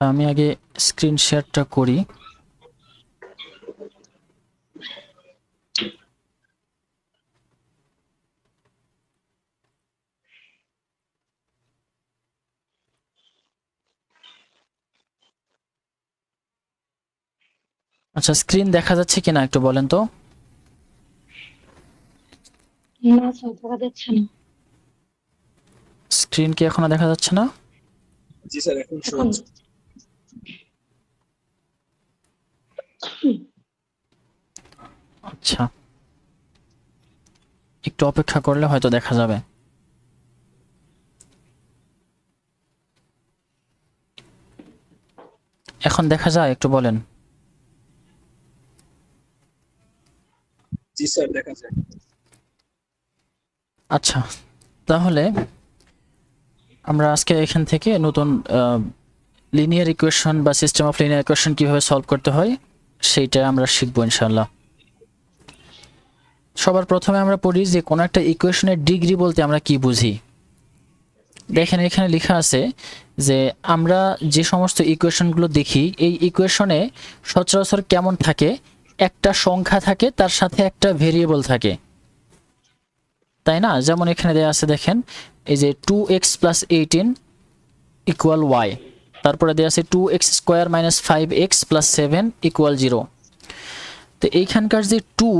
আমি আগে স্ক্রিন শেয়ারটা করি। আচ্ছা, স্ক্রিন দেখা যাচ্ছে কিনা একটু বলেন তো। না স্যার, দেখা যাচ্ছে না। স্ক্রিন কি এখনো দেখা যাচ্ছে না? জি স্যার, এখন শো এখন হচ্ছে। আচ্ছা, একটু অপেক্ষা করলে হয়তো দেখা যাবে। এখন দেখা যায় একটু বলেন। জি স্যার, দেখা যায়। আচ্ছা, তাহলে আমরা আজকে এখান থেকে নতুন লিনিয়ার ইকুয়েশন বা সিস্টেম অফ লিনিয়ার ইকুয়েশন কিভাবে সলভ করতে হয় সেইটা আমরা শিখবো ইনশাআল্লাহ। সবার প্রথমে আমরা পড়ি যে কোনো একটা ইকুয়েশনের ডিগ্রি বলতে আমরা কি বুঝি। দেখেন এখানে লেখা আছে যে আমরা যে সমস্ত ইকুয়েশনগুলো দেখি এই ইকুয়েশনে সচরাচর কেমন থাকে, একটা সংখ্যা থাকে তার সাথে একটা ভেরিয়েবল থাকে, তাই না? যেমন এখানে দেয়া আছে দেখেন, এই যে 2x + 18 = y, তারপরে দেয়া আছে 2x² - 5x + 7 = 0। তো এইখানকার যে 2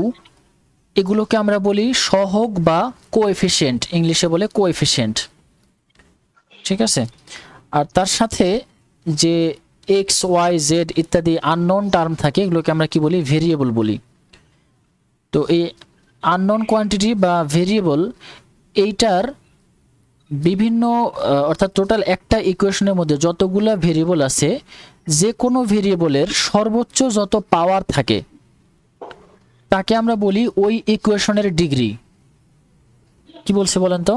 এগুলোকে আমরা বলি সহগ বা কোএফিসিয়েন্ট, ইংলিশে বলে কোএফিসিয়েন্ট, ঠিক আছে? আর তার সাথে যে এক্স ওয়াই জেড ইত্যাদি আননোন টার্ম থাকে এগুলোকে আমরা কি বলি, ভেরিয়েবল বলি। তো এই আননোন কোয়ান্টিটি বা ভেরিয়েবল এইটার বিভিন্ন অর্থাৎ টোটাল একটা ইকুয়েশনের মধ্যে যতগুলো ভেরিয়েবল আছে যে কোনো ভেরিয়েবলের সর্বোচ্চ যত পাওয়ার থাকে তাকে আমরা বলি ওই ইকুয়েশনের ডিগ্রি। কি বলছে বলেন তো?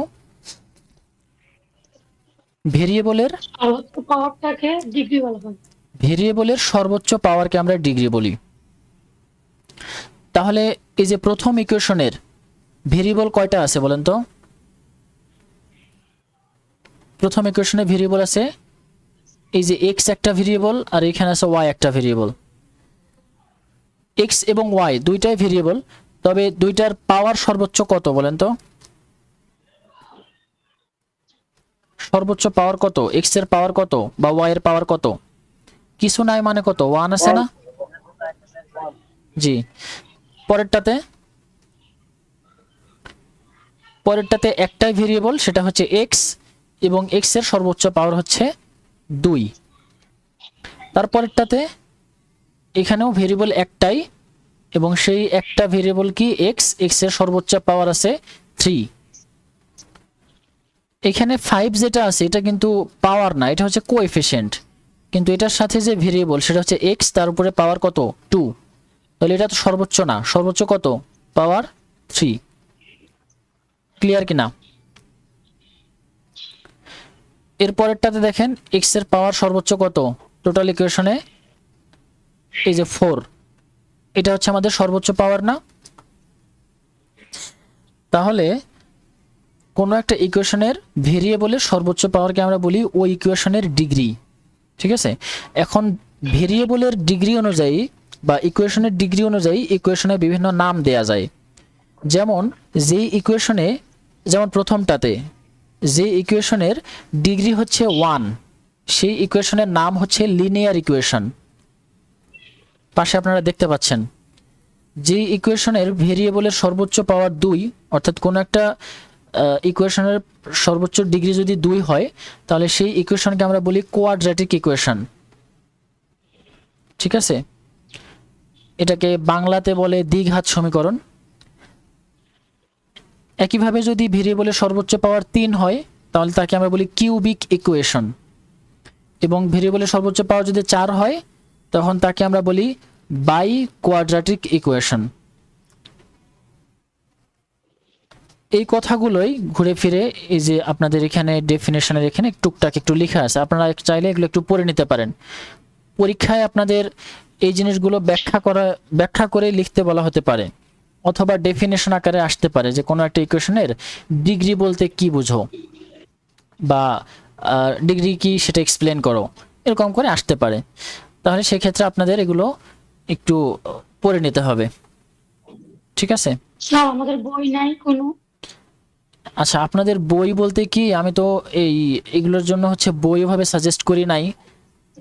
ভেরিয়েবলের সর্বোচ্চ পাওয়ারটাকে ডিগ্রি বলা হয়। ভেরিয়েবলের সর্বোচ্চ পাওয়ারকে আমরা ডিগ্রি বলি। তাহলে এই যে প্রথম ইকুয়েশনের ভেরিয়েবল কয়টা আছে বলেন তো? প্রথম ইকুয়েশনে ভেরিয়েবল আছে এই যে x একটা ভেরিয়েবল আর এখানে আছে y একটা ভেরিয়েবল। x এবং y দুইটাই ভেরিয়েবল, তবে দুইটার পাওয়ার সর্বোচ্চ কত বলেন তো? সর্বোচ্চ পাওয়ার কত? x এর পাওয়ার কত বা y এর পাওয়ার কত? কিছু নাই মানে কত? 1 আছে না? জি। পরেরটাতে একটাই ভেরিয়েবল, সেটা হচ্ছে x, এবং x এর সর্বোচ্চ পাওয়ার হচ্ছে 2। তারপরেরটাতে এখানেও ভেরিয়েবল একটাই এবং সেই একটা ভেরিয়েবল কি x এর সর্বোচ্চ পাওয়ার আছে 3। এখানে 5 যেটা আছে এটা কিন্তু পাওয়ার না, এটা হচ্ছে কোএফিসিয়েন্ট, কিন্তু এটার সাথে যে ভেরিয়েবল সেটা হচ্ছে x, তার উপরে পাওয়ার কত? 2। তাহলে এটা তো সর্বোচ্চ না, সর্বোচ্চ কত? পাওয়ার 3। ক্লিয়ার কিনা? এরপরেরটাতে দেখেন x এর পাওয়ার সর্বোচ্চ কত টোটাল ইকুয়েশনে? এই যে 4, এটা হচ্ছে আমাদের সর্বোচ্চ পাওয়ার না? তাহলে কোনো একটা ইকুয়েশনের ভেরিয়েবলের সর্বোচ্চ পাওয়ারকে আমরা বলি ওই ইকুয়েশনের ডিগ্রি, ঠিক আছে? এখন ভেরিয়েবলের ডিগ্রি অনুযায়ী বা ইকুয়েশনের ডিগ্রি অনুযায়ী ইকুয়েশনে বিভিন্ন নাম দেয়া যায়। যেমন যেই ইকুয়েশনে, যেমন প্রথমটাতে যে ইকুয়েশনের ডিগ্রি হচ্ছে 1 সেই ইকুয়েশনের নাম হচ্ছে লিনিয়ার ইকুয়েশন। পাশে আপনারা দেখতে পাচ্ছেন যে ইকুয়েশনের ভেরিয়েবলের সর্বোচ্চ পাওয়ার 2, অর্থাৎ কোনো একটা ইকুয়েশনের সর্বোচ্চ ডিগ্রি যদি 2 হয় তাহলে সেই ইকুয়েশনকে আমরা বলি কোয়াড্রেটিক ইকুয়েশন, ঠিক আছে? এটাকে বাংলাতে বলে দ্বিঘাত সমীকরণ। একইভাবে যদি ভেরিয়েবলের সর্বোচ্চ পাওয়ার 3 হয় তাহলে তাকে আমরা বলি কিউবিক ইকুয়েশন, এবং ভেরিয়েবলের সর্বোচ্চ পাওয়ার যদি 4 হয় তখন তাকে আমরা বলি বাই কোয়াড্রেটিক ইকুয়েশন। এই কথাগুলোই ঘুরে ফিরে এই যে আপনাদের এখানে ডেফিনেশনের এখানে টুকটাক একটু লেখা আছে, আপনারা চাইলে এগুলো একটু পড়ে নিতে পারেন। পরীক্ষায় আপনাদের এই জিনিসগুলো ব্যাখ্যা করে লিখতে বলা হতে পারে, অথবা ডেফিনেশন আকারে আসতে পারে যে কোনো একটা ইকুয়েশনের ডিগ্রি বলতে কি বুঝো। বা ডিগ্রি কি সেটা এক্সপ্লেন করো, এরকম করে আসতে পারে। তাহলে সেক্ষেত্রে আপনাদের এগুলো একটু পড়ে নিতে হবে, ঠিক আছে? স্যার আমাদের বই নাই কোনো? আচ্ছা, আপনাদের বই বলতে কি, আমি তো এগুলোর জন্য হচ্ছে বই ওভাবে সাজেস্ট করি নাই,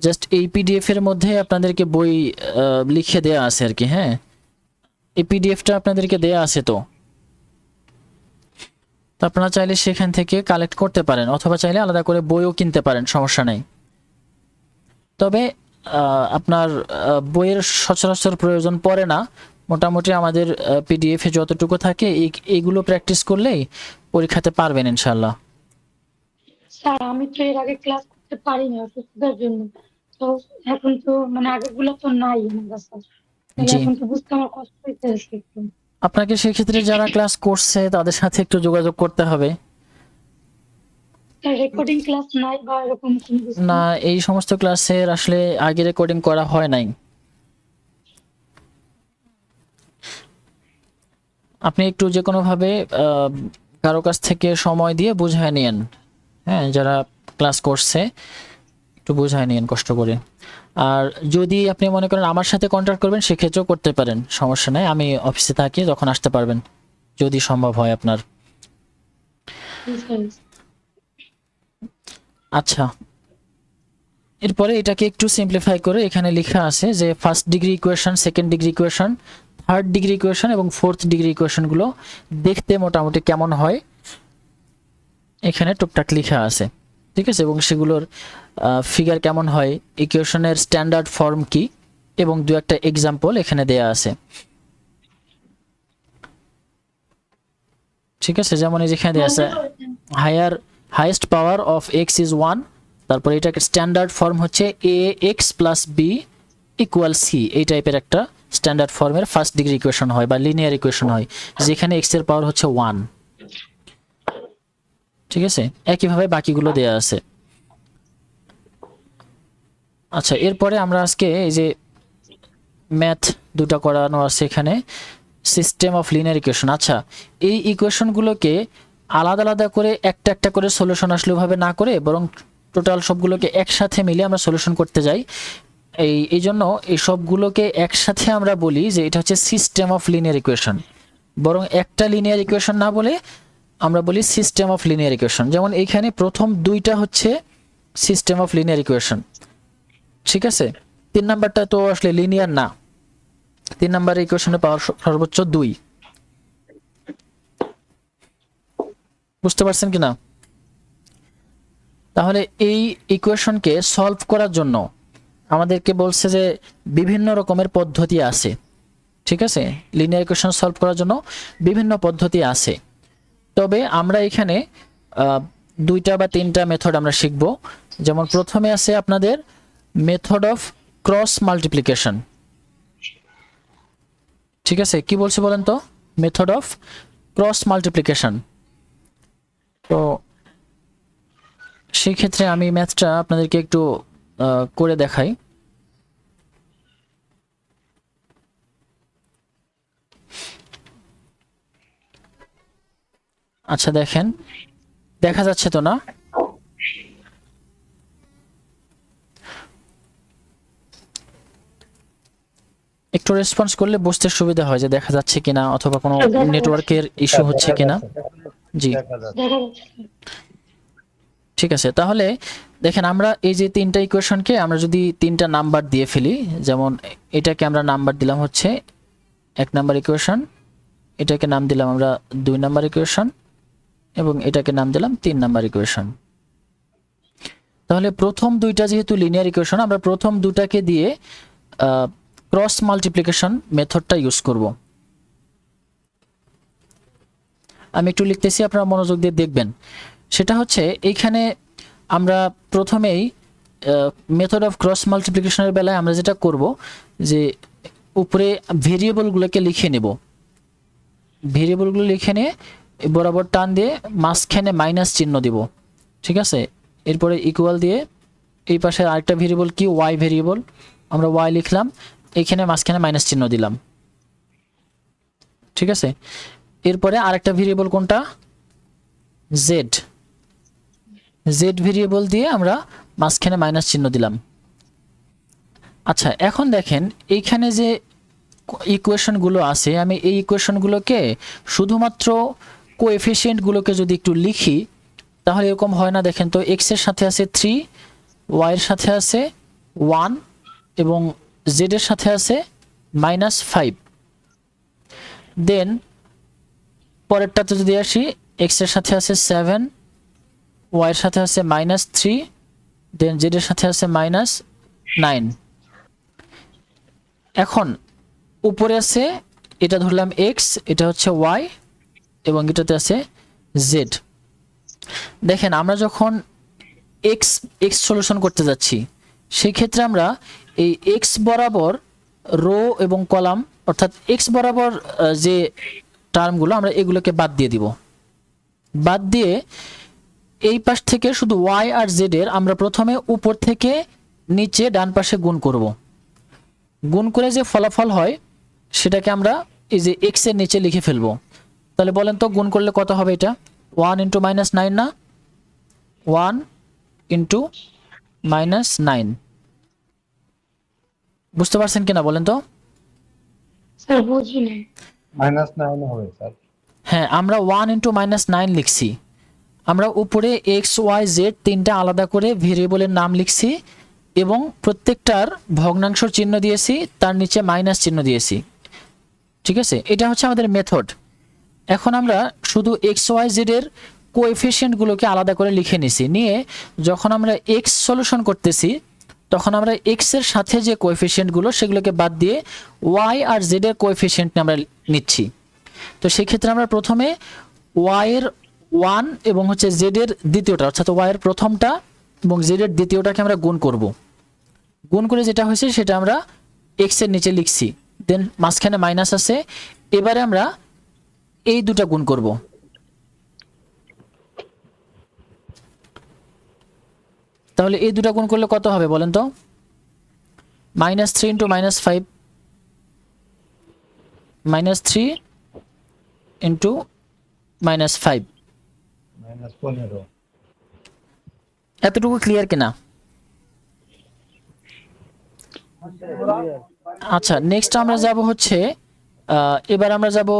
জাস্ট এই পিডিএফ এর মধ্যে আপনাদেরকে বই লিখে দেয়া আছে আর কি। হ্যাঁ, এই পিডিএফটা আপনাদেরকে দেয়া আছে, তো তো আপনারা চাইলে সেখান থেকে কালেক্ট করতে পারেন, অথবা চাইলে আলাদা করে বইও কিনতে পারেন, সমস্যা নেই। তবে আপনার বইয়ের সচরাচর প্রয়োজন পড়ে না, মোটামুটি আমাদের পিডিএফে যতটুকু থাকে এইগুলো প্র্যাকটিস করলেই পরীক্ষাতে পারবেন ইনশাল্লাহ। স্যার আমি তো এর আগে ক্লাস করতে পারিনি অসুস্থতার জন্য। তো এখন তো মানে আগেরগুলো তো নাই আমার কাছে। তাহলে জি, এখন তো বুঝতে আমার কষ্ট হইতেছে একটু। আপনাকে সেক্ষেত্রে যারা ক্লাস করছে তাদের সাথে একটু যোগাযোগ করতে হবে। স্যার রেকর্ডিং ক্লাস নাই বা এরকম কোনো কিছু? না, এই সমস্ত ক্লাসের আসলে আগে রেকর্ডিং করা হয় নাই। আপনি একটু যে কোনোভাবে কারো কাছ থেকে সময় দিয়ে বুঝায় নিয়েন। হ্যাঁ, যারা ক্লাস করছে একটু বুঝায় নিয়েন কষ্ট করে। আর যদি আপনি মনে করেন আমার সাথে কন্ট্যাক্ট করবেন, সেক্ষেত্রেও করতে পারেন, সমস্যা নাই, আমি অফিসে থাকি, তখন আসতে পারবেন যদি সম্ভব হয় আপনার। জি স্যার। আচ্ছা, এরপরে এটাকে একটু সিম্পলিফাই করে এখানে লেখা আছে যে first degree equation, second degree equation, third degree equation এবং ফোর্থ ডিগ্রি ইকুয়েশনগুলো দেখতে মোটামুটি কেমন হয় এখানে টুকটাক লেখা আছে, ঠিক আছে? এবং সেগুলোর ফিগার কেমন হয়, ইকুয়েশনের স্ট্যান্ডার্ড ফর্ম কি, এবং দু একটা এক্সাম্পল এখানে দেয়া আছে, ঠিক আছে? যেমন এই যেখানে দেয়া আছে highest power of x is 1, তারপর এটাকে স্ট্যান্ডার্ড ফর্ম হচ্ছে a x plus b equal c, এই টাইপের একটা স্ট্যান্ডার্ড ফর্মের ফার্স্ট ডিগ্রি ইকুয়েশন হয় বা লিনিয়ার ইকুয়েশন হয়, যেখানে এক্স এর পাওয়ার হচ্ছে 1, ঠিক আছে? একইভাবে বাকিগুলো দেয়া আছে। আচ্ছা, এরপরে আমরা আজকে এই যে ম্যাথ দুটো করানো আছে এখানে, সিস্টেম অফ লিনিয়ার ইকুয়েশন। আচ্ছা, এই ইকুয়েশনগুলোকে আলাদা আলাদা করে একটা একটা করে সলিউশন আসলে ওভাবে না করে, বরং টোটাল সবগুলোকে একসাথে মিলে আমরা সলিউশন করতে যাই। এই জন্য এই সবগুলোকে একসাথে আমরা বলি যে এটা হচ্ছে সিস্টেম অফ লিনিয়ার ইকুয়েশন, বরং একটা লিনিয়ার ইকুয়েশন না বলে আমরা বলি সিস্টেম অফ লিনিয়ার ইকুয়েশন। যেমন এইখানে প্রথম দুইটা হচ্ছে সিস্টেম অফ লিনিয়ার ইকুয়েশন, ঠিক আছে? 3 নাম্বারটা তো আসলে লিনিয়ার না, 3 নাম্বার ইকুয়েশনের পাওয়ার সর্বোচ্চ 2, বুঝতে পারছেন কিনা? তাহলে এই ইকুয়েশনকে সলভ করার জন্য আমাদেরকে বলছে যে বিভিন্ন রকমের পদ্ধতি আছে, ঠিক আছে? লিনিয়ার ইকুয়েশন সলভ করার জন্য বিভিন্ন পদ্ধতি আছে, তবে আমরা এখানে দুইটা বা তিনটা মেথড আমরা শিখব। যেমন প্রথমে আছে আপনাদের মেথড অফ ক্রস মাল্টিপ্লিকেশন, ঠিক আছে? কি বলছে বলেন তো? Method of cross multiplication. তো সেই ক্ষেত্রে আমি ম্যাথটা আপনাদেরকে একটু করে দেখাই। আচ্ছা, দেখেন, দেখা যাচ্ছে তো না? একটু রেসপন্স করলে বুঝতে সুবিধা হয় যে দেখা যাচ্ছে কিনা, অথবা কোনো নেটওয়ার্কের ইস্যু হচ্ছে কিনা। জি, দেখা যাচ্ছে। ঠিক আছে। তাহলে দেখেন, আমরা এই যে তিনটা ইকুয়েশনকে আমরা যদি তিনটা নাম্বার দিয়ে ফেলি, যেমন এটাকে আমরা নাম্বার দিলাম হচ্ছে 1 নাম্বার ইকুয়েশন, এটাকে নাম দিলাম আমরা 2 নাম্বার ইকুয়েশন, এবং এটাকে নাম দিলাম 3 নাম্বার ইকুয়েশন। তাহলে প্রথম দুইটা যেহেতু লিনিয়ার ইকুয়েশন, আমরা প্রথম দুটাকে দিয়ে ক্রস মাল্টিপ্লিকেশন মেথডটা ইউজ করব। আমি একটু লিখতেছি, আপনারা মনোযোগ দিয়ে দেখবেন। সেটা হচ্ছে এইখানে আমরা প্রথমেই মেথড অফ ক্রস মাল্টিপ্লিকেশনের বেলায় আমরা যেটা করব যে উপরে ভেরিয়েবলগুলোকে লিখে নেব, ভেরিয়েবলগুলো লিখে নিয়ে বরাবর টান দিয়ে মাঝখানে মাইনাস চিহ্ন দিব, ঠিক আছে? এরপরে ইকুয়াল দিয়ে এই পাশে আরেকটা ভেরিয়েবল কি, ওয়াই ভেরিয়েবল, আমরা ওয়াই লিখলাম, এখানে মাঝখানে মাইনাস চিহ্ন দিলাম, ঠিক আছে? এরপরে আরেকটা ভেরিয়েবল কোনটা, জেড, জেড ভেরিয়েবল দিয়ে আমরা মাঝখানে মাইনাস চিহ্ন দিলাম। আচ্ছা এখন দেখেন এইখানে যে ইকুয়েশনগুলো আছে, আমি এই ইকুয়েশনগুলোকে শুধুমাত্র কোএফিসিয়েন্টগুলোকে যদি একটু লিখি তাহলে এরকম হয় না। দেখেন তো এক্স এর সাথে আছে 3, ওয়াই এর সাথে আছে 1 এবং জেড এর সাথে আছে -5। দেন পরেরটাতে যদি আসি, এক্স এর সাথে আছে 7, ওয়াই এর সাথে আছে -3, দেন জেড এর সাথে আছে -9। এখন উপরে আছে, এটা ধরলাম এক্স, এটা হচ্ছে ওয়াই এবং এটাতে আছে জেড। দেখেন আমরা যখন এক্স এক্স সলিউশন করতে যাচ্ছি সেই ক্ষেত্রে আমরা এই এক্স বরাবর রো এবং কলাম অর্থাৎ এক্স বরাবর যে টার্মগুলো আমরা এগুলোকে বাদ দিয়ে দিব। বাদ দিয়ে এই পাশ থেকে শুধু ওয়াই আর জেড এর আমরা প্রথমে উপর থেকে নিচে ডান পাশে গুণ করব। গুণ করে যে ফলাফল হয় সেটাকে আমরা এই যে এক্স এর নিচে লিখে ফেলবো। তাহলে বলেন তো গুণ করলে কত হবে? এটা 1 × -9 না, 1 × -9। বুঝতে পারছেন কিনা বলেন তো? স্যার বুঝিনি। -9 হবে স্যার। হ্যাঁ, আমরা 1 × -9 লিখছি। আমরা উপরে এক্স ওয়াই জেড তিনটা আলাদা করে ভেরিয়েবলের নাম লিখছি এবং প্রত্যেকটার ভগ্নাংশের চিহ্ন দিয়েছি, তার নিচে মাইনাস চিহ্ন দিয়েছি। ঠিক আছে, এটা হচ্ছে আমাদের মেথড। এখন আমরা শুধু এক্স ওয়াই জেড এর কোএফিসিয়েন্টগুলোকে আলাদা করে লিখে নিছি। নিয়ে যখন আমরা এক্স সলিউশন করতেছি তখন আমরা এক্স এর সাথে যে কোএফিসিয়েন্টগুলো সেগুলোকে বাদ দিয়ে ওয়াই আর জেড এর কোএফিসিয়েন্ট আমরা নিচ্ছি। তো সেই ক্ষেত্রে আমরা প্রথমে ওয়াই এর 1 এবং হচ্ছে জেড এর দ্বিতীয়টা অর্থাৎ ওয়াই এর প্রথমটা এবং জেড এর দ্বিতীয়টাকে আমরা গুণ করব। গুণ করে যেটা হয়েছে সেটা আমরা এক্স এর নিচে লিখছি, দেন মাঝখানে মাইনাস আছে। এবারে আমরা এই দুটা গুণ করব। তাহলে এই দুটা গুণ করলে কত হবে বলেন তো? -3 × -5, -3 × -5, -15। এতটুকু ক্লিয়ার কিনা? আচ্ছা নেক্সট আমরা যাব হচ্ছে এবার আমরা যাব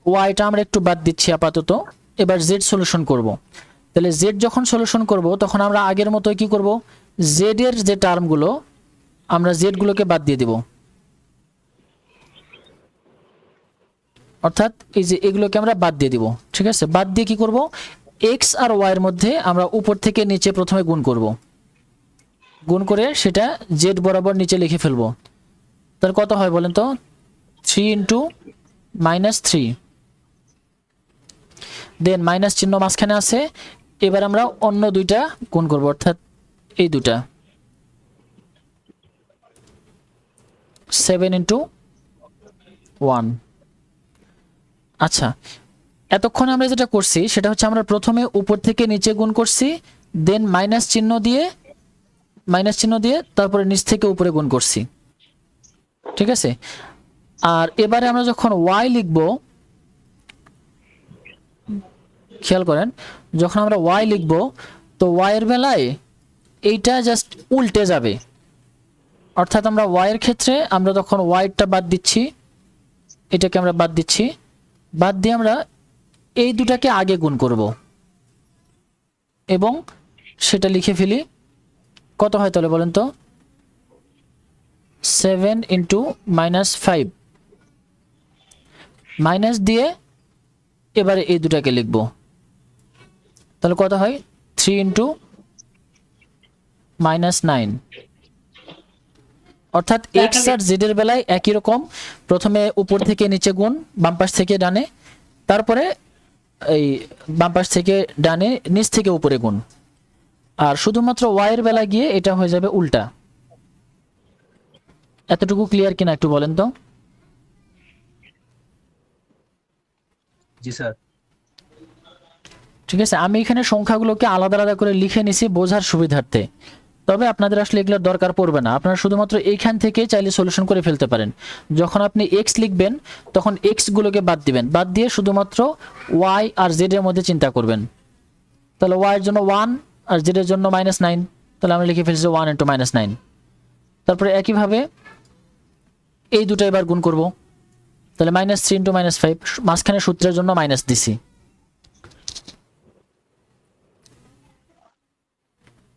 ওয়াইটা আমরা একটু বাদ দিচ্ছি আপাতত। এবার জেড সলিউশন করব। তাহলে জেড যখন সলিউশন করব তখন আমরা আগের মতো কি করব, জেড এর যে টার্মগুলো আমরা জেড গুলোকে বাদ দিয়ে দেব। অর্থাৎ এই যে এগুলোকে আমরা বাদ দিয়ে দিব। ঠিক আছে, বাদ দিয়ে কি করব, এক্স আর ওয়াই এর মধ্যে আমরা উপর থেকে নিচে প্রথমে গুণ করব। গুণ করে সেটা জেড বরাবর নিচে লিখে ফেলবো। তাহলে কত হয় বলেন তো? 3 × -3, দেন মাইনাস চিহ্ন মাঝখানে আছে। এবার আমরা অন্য দুইটা গুণ করব অর্থাৎ এই দুটা 7 × 1। আচ্ছা এতক্ষণ আমরা যেটা করছি সেটা হচ্ছে আমরা প্রথমে উপর থেকে নিচে গুণ করছি, দেন মাইনাস চিহ্ন দিয়ে তারপরে নিচ থেকে উপরে গুণ করছি। ঠিক আছে, আর এবারে আমরা যখন ওয়াই লিখব, খেয়াল করেন যখন আমরা ওয়াই লিখব তো ওয়াই এর বেলায় এইটা জাস্ট উল্টে যাবে। অর্থাৎ আমরা ওয়াই এর ক্ষেত্রে আমরা তখন ওয়াইটা বাদ দিচ্ছি, এটাকে আমরা বাদ দিচ্ছি, বাদ দিয়ে আমরা এই দুটাকে আগে গুণ করব এবং সেটা লিখে ফেলি। কত হয় তাহলে বলেন তো? 7 × -5, মাইনাস দিয়ে এবারে এই দুটাকে লিখব। তাহলে কত হয়? 3 × -9। অর্থাৎ এক্স আর জেড এর বেলায় একই রকম, প্রথমে উপর থেকে নিচে গুণ, বাম পাশ থেকে ডানে, তারপরে এই বাম পাশ থেকে ডানে, নিচ থেকে উপরে গুণ। আর শুধুমাত্র ওয়াই এর বেলায় গিয়ে এটা হয়ে যাবে উল্টা। এতটুকু ক্লিয়ার কিনা একটু বলেন তো? জি স্যার। ঠিক আছে, আমি এখানে সংখ্যাগুলোকে আলাদা আলাদা করে লিখে নিছি বোঝার সুবিধার্থে। তবে আপনাদের আসলে এগুলোর দরকার পড়বে না, আপনারা শুধুমাত্র এইখান থেকে চাইলে সলিউশন করে ফেলতে পারেন। যখন আপনি এক্স লিখবেন তখন এক্স গুলোকে বাদ দিবেন, বাদ দিয়ে শুধুমাত্র ওয়াই আর জেড এর মধ্যে চিন্তা করবেন। তাহলে ওয়াই এর জন্য 1 আর z এর জন্য -9, তাহলে আমরা লিখে ফেলছি 1 * -9। তারপরে একইভাবে এই দুটো এবার গুণ করব, তাহলে -3 * -5, মাঝখানে সূত্রের জন্য মাইনাস দিছি।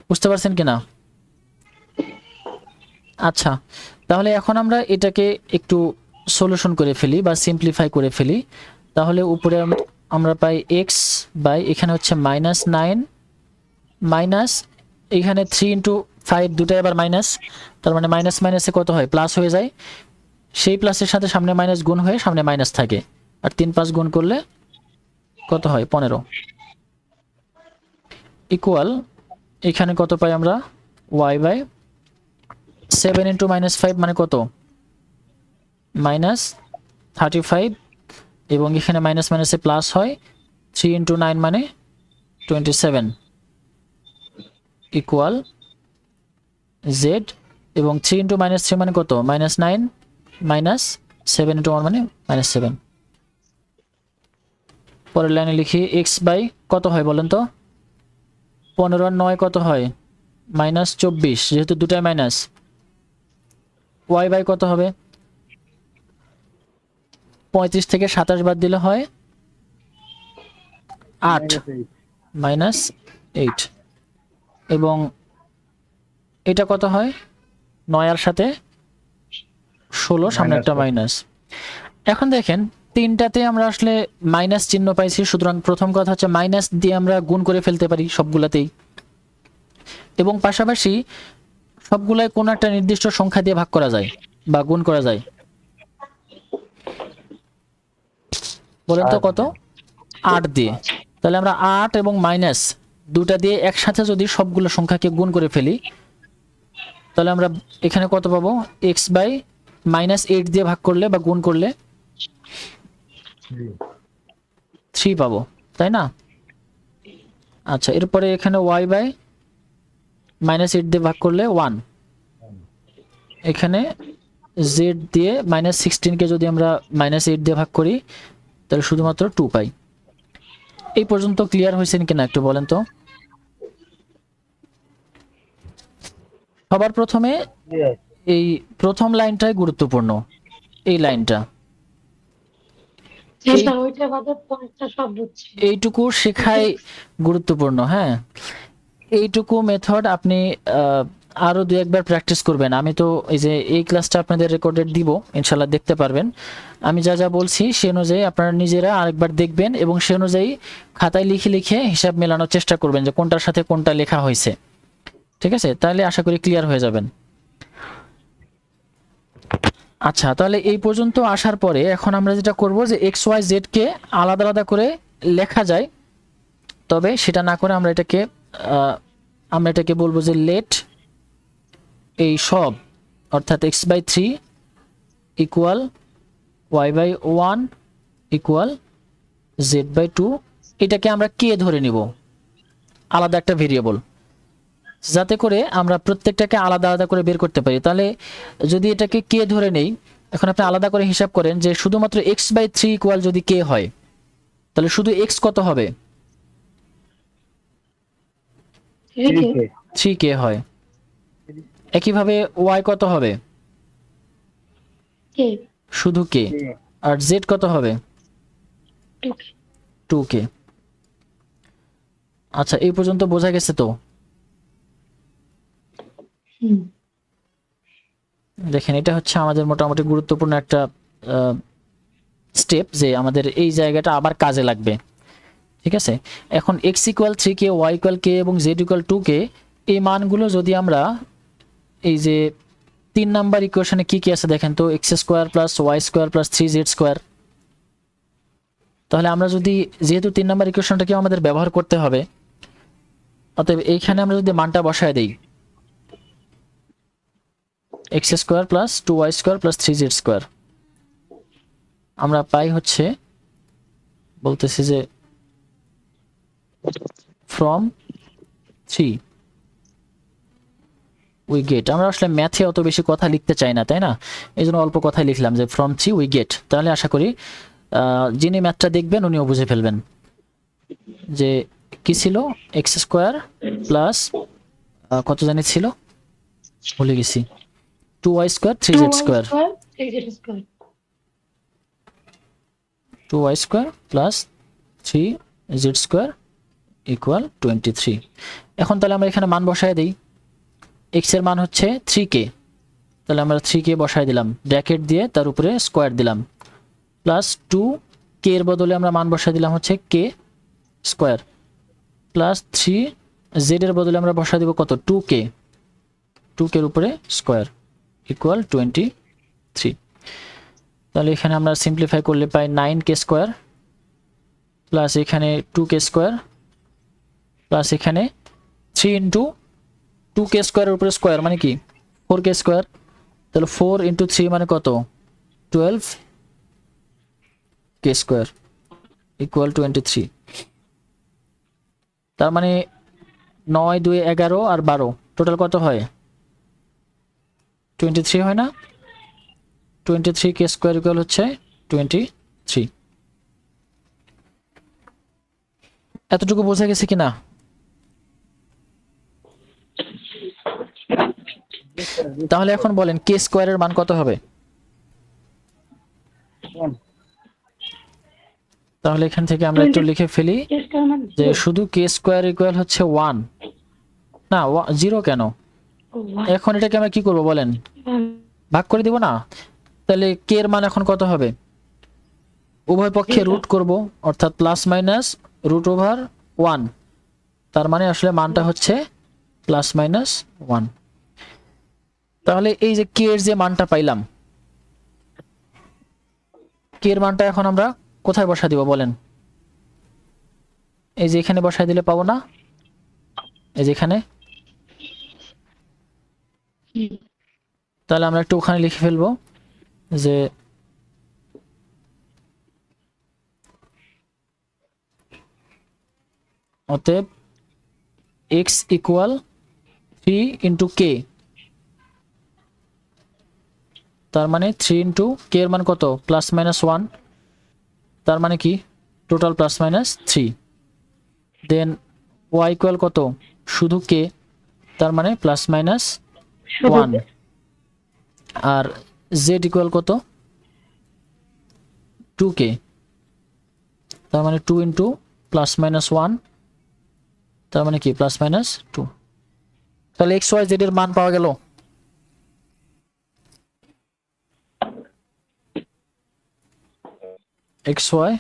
বুঝতে পারছেন কিনা? আচ্ছা, তাহলে এখন আমরা এটাকে একটু সলিউশন করে ফেলি বা সিম্পলিফাই করে ফেলি। তাহলে উপরে আমরা পাই x বাই এখানে হচ্ছে -9 মাইনাস এখানে 3 * 5 দুটাই আবার মাইনাস, তার মানে মাইনাস মাইনাসে কত হয়, প্লাস হয়ে যায়। সেই প্লাসের সাথে সামনে মাইনাস গুণ হয়ে সামনে মাইনাস থাকে, আর 3 5 গুণ করলে কত হয়, 15 ইকুয়াল এখানে কত পাই আমরা, y বাই 7 * -5 মানে কত, -35, এবং এখানে মাইনাস মাইনাসে প্লাস হয়, 3 * 9 মানে 27 ইকুয়াল z, এবং 3 * -3 মানে কত, -9 মাইনাস 7 * 1 মানে -7। পরের লাইনে লিখি x বাই কত হয় বলেন তো, 15 আর 9 কত হয়, -24, যেহেতু দুটাই মাইনাস। y বাই কত হবে, 35 থেকে 27 বাদ দিলে হয় 8 -8, এবং এটা কত হয়, 9 আর সাথে 16, সামনে একটা মাইনাস। এখন দেখেন তিনটাতে আমরা আসলে মাইনাস চিহ্ন পাইছি, সুতরাং প্রথম কথা হচ্ছে মাইনাস দিয়ে আমরা গুণ করে ফেলতে পারি সবগুলাতেই, এবং পাশাপাশি সবগুলাই কোনো একটা নির্দিষ্ট সংখ্যা দিয়ে ভাগ করা যায় বা গুণ করা যায়। বলেন তো কত, 8 দিয়ে। তাহলে আমরা 8 এবং মাইনাস দুটা দিয়ে একসাথে যদি সবগুলো সংখ্যাকে গুণ করে ফেলি, তাহলে আমরা এখানে কত পাবো, x বাই -8 দিয়ে ভাগ করলে বা গুণ করলে 3 পাবো, তাই না? আচ্ছা, এরপরে এখানে y বাই -8 দিয়ে ভাগ করলে 1, এখানে z দিয়ে -16 কে যদি আমরা -8 দিয়ে ভাগ করি তাহলে শুধুমাত্র 2 পাই। এই পর্যন্ত ক্লিয়ার হয়েছেন কিনা একটু বলেন তো। সবার প্রথমে এই প্রথম লাইনটাই গুরুত্বপূর্ণ, এই লাইনটা, স্যার ওইটা বাদে পরেরটা সব বুঝছি। এইটুকু শেখাই গুরুত্বপূর্ণ। হ্যাঁ, এইটুকু মেথড আপনি আরো 2-1বার প্র্যাকটিস করবেন। আমি তো এই যে এই ক্লাসটা আপনাদের রেকর্ডেড দিব, ইনশাল্লাহ দেখতে পারবেন। আমি যা যা বলছি সে অনুযায়ী আপনারা নিজেরা আরেকবার দেখবেন এবং সে অনুযায়ী খাতায় লিখে লিখে হিসাব মেলানোর চেষ্টা করবেন যে কোনটার সাথে কোনটা লেখা হয়েছে। ঠিক আছে, তাহলে আশা করি ক্লিয়ার হয়ে যাবেন। আচ্ছা, তাহলে এই পর্যন্ত আসার পরে এখন আমরা যেটা করব যে এক্স ওয়াই জেড কে আলাদা আলাদা করে লেখা যায়, তবে সেটা না করে আমরা এটাকে বলবো যে লেট এই সব, অর্থাৎ x/3 equal y/1 equal z/2, এটাকে আমরা কে ধরে নিব, আলাদা একটা ভেরিয়েবল, যাতে করে আমরা প্রত্যেকটাকে আলাদা আলাদা করে বের করতে পারি। তাহলে যদি এটাকে কে ধরে নেই, এখন আপনি আলাদা করে হিসাব করেন যে শুধুমাত্র x/3 ইকুয়াল যদি কে হয় তাহলে শুধু x কত হবে, 3k হয়। একইভাবে y কত হবে, শুধু k, আর z কত হবে, 2k। আচ্ছা, এই পর্যন্ত বোঝা গেছে তো? দেখেন, এটা হচ্ছে আমাদের মোটামুটি গুরুত্বপূর্ণ একটা স্টেপ, যে আমাদের এই জায়গাটা আবার কাজে লাগবে। ঠিক আছে, এখন x equal 3k, y equal k এবং z ইকুয়াল 2k, এই মানগুলো যদি আমরা এই যে 3 নাম্বার ইকুয়েশনে কি কি আছে দেখেন তো, x² + y² + 3z², তাহলে আমরা যদি, যেহেতু 3 নাম্বার ইকুয়েশনটাকে আমাদের ব্যবহার করতে হবে, অতএব এইখানে আমরা যদি মানটা বসায় দেই x² + 2y² + 3z², আমরা পাই হচ্ছে, বলতেছি যে from 3 we get, আমরা আসলে ম্যাথে অত বেশি কথা লিখতে চাই না, তাই না? এই জন্য অল্প কথাই লিখলাম যে from 3 we get। তাহলে আশা করি যিনি ম্যাথটা দেখবেন উনিও বুঝে ফেলবেন যে কি ছিল এক্স স্কোয়ার প্লাস কত জানি ছিল ভুলে গেছি 2y square 3z square 3z square 2y square plus 3z square equal 23। এখন তাহলে আমরা এখানে মান বসায় দিই। এক্স এর মান হচ্ছে 3k, তাহলে আমরা 3k বসায় দিলাম, ব্র্যাকেট দিয়ে তার উপরে স্কোয়ার দিলাম, প্লাস 2k এর বদলে আমরা মান বসায় দিলাম হচ্ছে k স্কোয়ার, প্লাস 3z এর বদলে আমরা বসায় দিব কত 2k, 2k এর উপরে স্কোয়ার ইকুয়াল 23। তাহলে এখানে আমরা সিম্পলিফাই করলে পাই 9k স্কোয়ার প্লাস এখানে 2k স্কোয়ার প্লাস এখানে 3 ইন্টু 2k স্কোয়ারের উপরে স্কোয়ার মানে কি 4k স্কোয়ার, তাহলে 4 ইন্টু 3 মানে কত 12k স্কোয়ার ইকুয়াল 23। তার মানে 9 2 11 আর 12 টোটাল কত হয় 23 হয় না, 23k স্কোয়ার ইকুয়াল হচ্ছে 23। এতটুকু বোঝা গেছে কিনা? তাহলে এখন বলেন কে স্কোয়ারের মান কত হবে? তাহলে এখান থেকে আমরা একটু লিখে ফেলি k স্কয়ার মানে যে শুধু কে স্কোয়ার ইকুয়াল হচ্ছে 1 না 0 কেন, এখন এটাকে আমরা কি করব বলেন ভাগ করে দিব না, তাহলে কে এর মান এখন কত হবে উভয় পক্ষে রুট করব অর্থাৎ প্লাস মাইনাস রুট ওভার 1, তার মানে আসলে মানটা হচ্ছে প্লাস মাইনাস 1। তাহলে এই যে কে এর যে মানটা পাইলাম, কে এর মানটা এখন আমরা কোথায় বসা দিব বলেন? এই যে এখানে বসাই দিলে পাবো না, এই যে এখানে, তাহলে আমরা একটু ওখানে লিখে ফেলবো যে অতএব x ইকুয়াল 3 ইন্টু কে, তার মানে 3 ইন্টু কে এর মান কত প্লাস মাইনাস 1, তার মানে কি টোটাল প্লাস মাইনাস 3, দেন y ইকুয়াল কত শুধু কে, তার মানে প্লাস মাইনাস 1, আর z ইকুয়াল কত 2k, তার মানে 2 ইন্টু প্লাস মাইনাস 1, তার মানে কি প্লাস মাইনাস 2। তাহলে এক্স ওয়াই জেড এর মান পাওয়া গেল। এক্স ওয়াই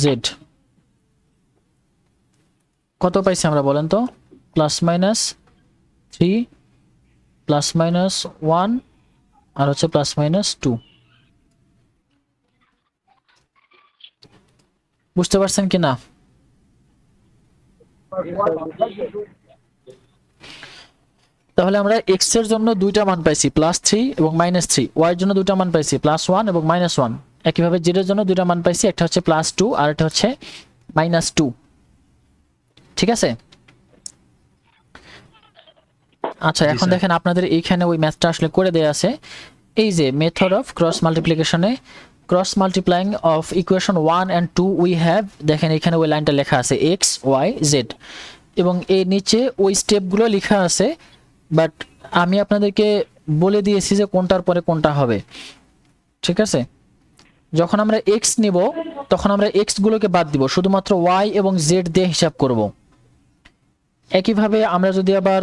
জেড কত পাইছি আমরা বলেন তো? প্লাস মাইনাস 3 প্লাস মাইনাস 1 আর হচ্ছে প্লাস মাইনাস 2। বুঝতে পারছেন কি না? তাহলে আমরা x এর জন্য দুইটা মান পাইছি প্লাস 3 এবং মাইনাস 3, y এর জন্য দুইটা মান পাইছি প্লাস 1 এবং মাইনাস 1, একইভাবে z এর জন্য দুইটা মান পাইছি, একটা হচ্ছে প্লাস 2 আর একটা হচ্ছে মাইনাস 2। ঠিক আছে, আচ্ছা এখন দেখেন আপনাদের এইখানে ওই ম্যাথটা আসলে করে দেয়া আছে, এই যে মেথড অফ ক্রস মাল্টিপ্লিকেশনে cross multiplying of equation 1 and 2 we have, দেখেন এখানে ওই লাইনটা লেখা আছে x y z এবং এর নিচে ওই স্টেপগুলো লেখা আছে, বাট আমি আপনাদেরকে বলে দিয়েছি যে কোনটার পরে কোনটা হবে। ঠিক আছে, যখন আমরা x নিব তখন আমরা x গুলোকে বাদ দিব, শুধুমাত্র y এবং z দিয়ে হিসাব করব। একইভাবে আমরা যদি আবার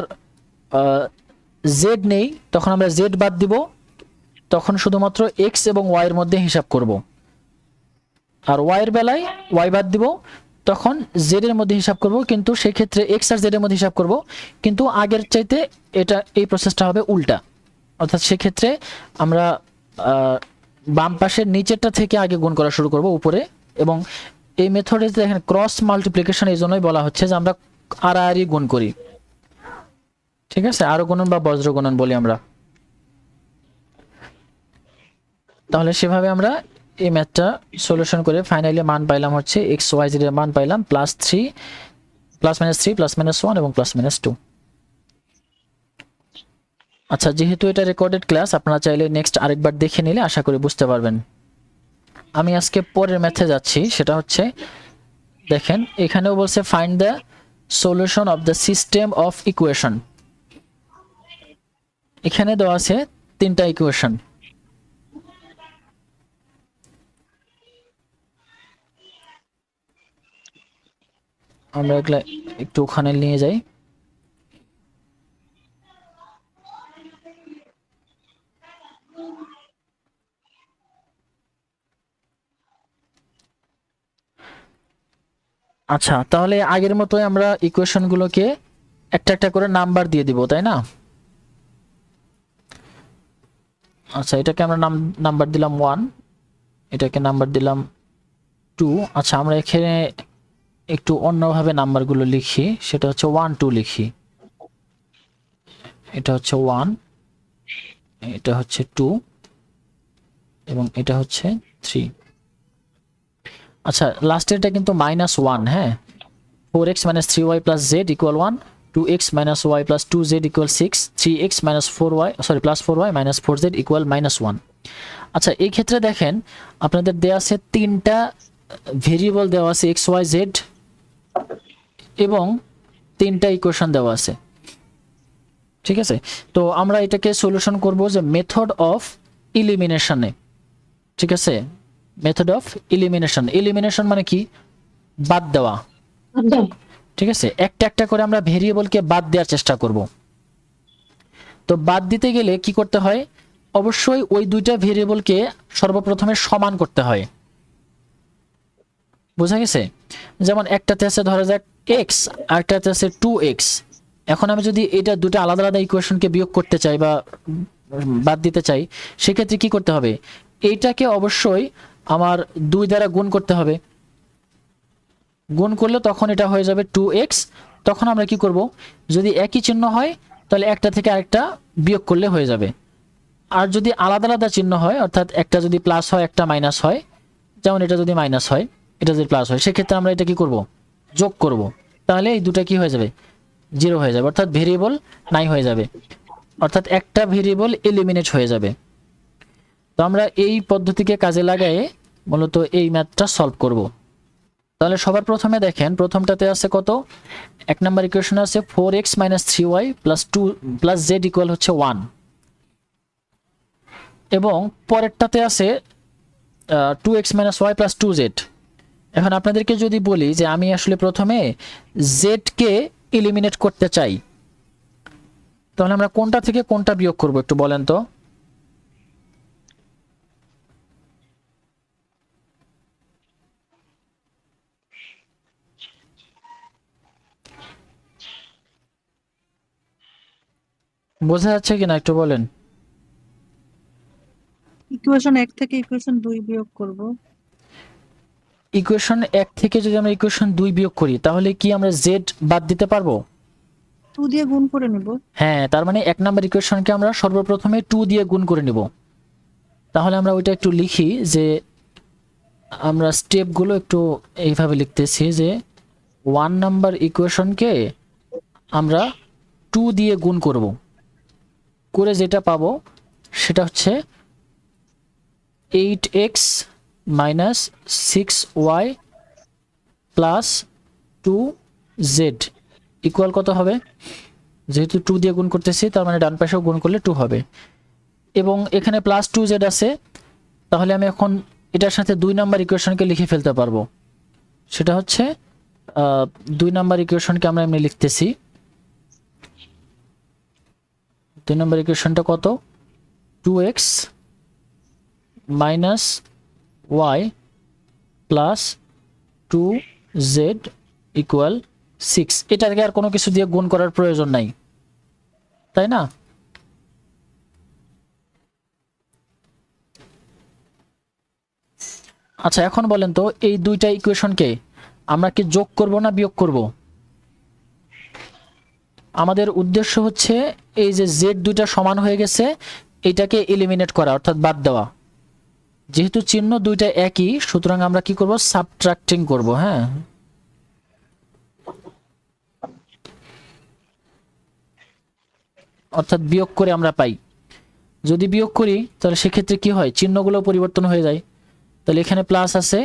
z নেই তখন আমরা z বাদ দিব, তখন শুধুমাত্র x এবং y এর মধ্যে হিসাব করব, আর y এর বেলায় y বাদ দিব, তখন z এর মধ্যে হিসাব করব, কিন্তু সেই ক্ষেত্রে x আর z এর মধ্যে হিসাব করব, কিন্তু আগের চাইতে এটা এই প্রসেসটা হবে উল্টা, অর্থাৎ সেই ক্ষেত্রে আমরা বাম পাশের নিচেরটা থেকে আগে গুণ করা শুরু করব উপরে, এবং এই মেথডে দেখেন ক্রস মাল্টিপ্লিকেশন এই জন্যই বলা হচ্ছে যে আমরা আড়াআড়ি গুণ করি। ঠিক আছে, আরো গুণন বা বজ্র গুণন বলি আমরা। তাহলে সেভাবে আমরা এই ম্যাথটা সলিউশন করে ফাইনালি মান পাইলাম হচ্ছে এক্স ওয়াই জেড এর মান পাইলাম plus 3 plus minus 3 plus minus 1 এবং প্লাস মাইনাস 2। আচ্ছা, যেহেতু এটা রেকর্ডেড ক্লাস আপনারা চাইলে নেক্সট আরেকবার দেখে নিলে আশা করি বুঝতে পারবেন। আমি আজকে পরের ম্যাথে যাচ্ছি, সেটা হচ্ছে দেখেন এখানেও বলছে find the solution of the system of equation. এখানে দেওয়া আছে তিনটা ইকুয়েশন। আমরা এগুলা একটু ওখানে নিয়ে যাই। আচ্ছা, তাহলে আগের মতোই আমরা ইকুয়েশনগুলোকে একটা একটা করে নাম্বার দিয়ে দিব, তাই না? আচ্ছা, এটাকে আমরা নাম্বার দিলাম 1, এটাকে নাম্বার দিলাম 2। আচ্ছা, আমরা এখানে একটু অন্যভাবে নাম্বারগুলো লিখি, সেটা হচ্ছে 1 2 লিখি। এটা হচ্ছে 1, এটা হচ্ছে 2 এবং এটা হচ্ছে 3। আচ্ছা, লাস্টেরটা কিন্তু -1, হ্যাঁ। 4x - 3y + z = 1, 2x - y + 2z = 6, 3x - 4y + 4y - 4z = -1। আচ্ছা, এই ক্ষেত্রে দেখেন আপনাদের দেওয়া আছে তিনটা ভেরিয়েবল দেওয়া আছে x y z এবং তিনটা ইকুয়েশন দেওয়া আছে, ঠিক আছে? তো আমরা এটাকে সলিউশন করব যে মেথড অফ ইলিমিনেশনে, ঠিক আছে? Method of elimination. ইলিমিনেশন মানে কি? বাদ দেওয়া, একদম। ঠিক আছে? একটা একটা করে আমরা ভেরিয়েবলকে বাদ দেওয়ার চেষ্টা করব। তো বাদ দিতে গেলে কি করতে হয়? অবশ্যই ওই দুইটা ভেরিয়েবলকে সর্বপ্রথমে সমান করতে হয়। বোঝা গেছে? যেমন একটাতে আছে ধরা যাক x, আরেকটাতে আছে 2x। এখন আমি যদি এটা দুটো আলাদা আলাদা ইকুয়েশনকে বিয়োগ করতে চাই বা বাদ দিতে চাই, সেক্ষেত্রে কি করতে হবে? এইটাকে অবশ্যই আমার 2 দ্বারা গুণ করতে হবে। গুণ করলে তখন এটা হয়ে যাবে 2x। তখন আমরা কি করব? যদি একই চিহ্ন হয় তাহলে একটা থেকে আরেকটা বিয়োগ করলে হয়ে যাবে। আর যদি আলাদা আলাদা চিহ্ন হয়, অর্থাৎ একটা যদি প্লাস হয় একটা মাইনাস হয়, যেমন এটা যদি মাইনাস হয় এটা যদি প্লাস হয়, সেক্ষেত্রে আমরা এটা কি করব? যোগ করব। তাহলে এই দুটো কি হয়ে যাবে? 0 হয়ে যাবে, অর্থাৎ ভেরিয়েবল নাই হয়ে যাবে, অর্থাৎ একটা ভেরিয়েবল এলিমিনেট হয়ে যাবে। তো আমরা এই পদ্ধতিকে কাজে লাগায়ে মূলত এই ম্যাথটা সলভ করব। তাহলে সবার প্রথমে দেখেন প্রথমটাতে আছে কত? এক নাম্বার ইকুয়েশনে আছে 4x - 3y + 2 + z = হচ্ছে 1 এবং পরেরটাতে আছে 2x - y + 2z। এখন আপনাদেরকে যদি বলি যে আমি আসলে প্রথমে z কে এলিমিনেট করতে চাই, তাহলে আমরা কোনটা থেকে কোনটা বিয়োগ করব একটু বলেন তো? বোঝা যাচ্ছে কিনা একটু বলেন? ইকুয়েশন 1 থেকে ইকুয়েশন 2 বিয়োগ করব। ইকুয়েশন 1 থেকে যদি আমরা ইকুয়েশন 2 বিয়োগ করি তাহলে কি আমরা z বাদ দিতে পারবো? 2 দিয়ে গুণ করে নেব। হ্যাঁ, তার মানে এক নাম্বার ইকুয়েশনকে আমরা সর্বপ্রথমে 2 দিয়ে গুণ করে নিব। তাহলে আমরা ওইটা একটু লিখি যে আমরা স্টেপগুলো একটু এইভাবে লিখতেছি যে 1 নাম্বার ইকুয়েশনকে আমরা 2 দিয়ে গুণ করব, করে যেটা পাবো সেটা হচ্ছে 8x - 6y + 2z ইকুয়াল কত হবে? যেহেতু 2 দিয়ে গুণ করতেছি তার মানে ডান পাশেও গুণ করলে 2 হবে এবং এখানে +2z আছে। তাহলে আমি এখন এটার সাথে 2 নাম্বার ইকুয়েশনকে লিখে ফেলতে পারবো। সেটা হচ্ছে 2 নাম্বার ইকুয়েশনকে আমরা এমনি লিখতেছি। 2 নাম্বার ইকুয়েশনটা কত? 2x - y + 2z = 6। এটাকে আর কোনো কিছু দিয়ে গুণ করার প্রয়োজন নাই, তাই না? আচ্ছা, এখন বলেন তো এই দুইটা ইকুয়েশনকে আমরা কি যোগ করব না বিয়োগ করব? আমাদের উদ্দেশ্য হচ্ছে এই যে z দুইটা সমান হয়ে গেছে এটাকে এলিমিনেট করা, অর্থাৎ বাদ দেওয়া। যেহেতু চিহ্ন দুইটা একই সুতরাং আমরা কি করব? সাবট্রাক্টিং করব। হ্যাঁ, অর্থাৎ বিয়োগ করে আমরা পাই। যদি বিয়োগ করি তাহলে সেক্ষেত্রে কি হয়? চিহ্নগুলো পরিবর্তন হয়ে যায়। তাহলে এখানে প্লাস আছে,